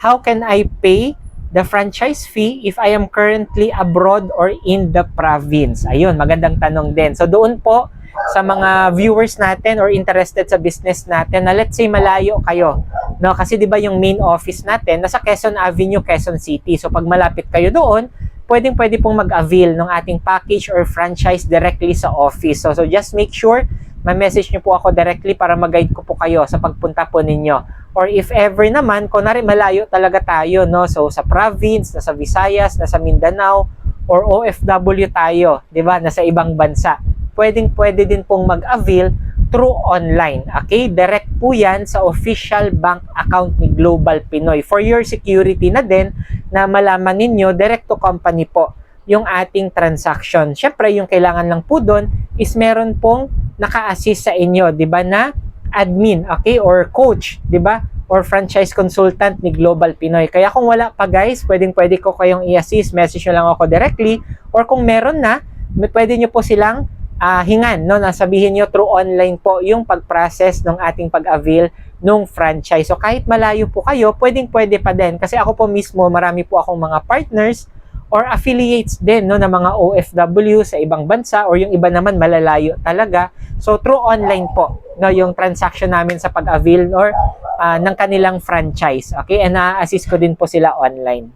how can I pay the franchise fee if I am currently abroad or in the province? Ayun, magandang tanong din. So doon po sa mga viewers natin or interested sa business natin na let's say malayo kayo, no? Kasi 'di ba yung main office natin nasa Quezon Avenue, Quezon City. So pag malapit kayo doon, pwede pong mag-avail ng ating package or franchise directly sa office. So just make sure ma-message niyo po ako directly para mag-guide ko po kayo sa pagpunta po ninyo. Or if ever naman, kunwari malayo talaga tayo, no? So sa province, nasa Visayas, nasa Mindanao, or OFW tayo, 'di ba? Nasa ibang bansa. Pwede din pong mag-avail through online. Okay? Direct po 'yan sa official bank account ni Global Pinoy. For your security na din na malaman ninyo direct to company po yung ating transaction. Syempre, yung kailangan lang po doon is meron pong naka-assist sa inyo, 'di ba, na admin, okay, or coach, 'di ba? Or franchise consultant ni Global Pinoy. Kaya kung wala pa guys, pwede ko kayong i-assist, message nyo lang ako directly, or kung meron na, pwede nyo po silang hingan, no? Nasabihin nyo through online po yung pag-process ng ating pag-avail nung franchise. So kahit malayo po kayo, pwede pa din. Kasi ako po mismo, marami po akong mga partners or affiliates din, no, ng mga OFW sa ibang bansa, or yung iba naman malalayo talaga. So through online po, no, yung transaction namin sa pag-avail or ng kanilang franchise. Okay? And na-assist ko din po sila online.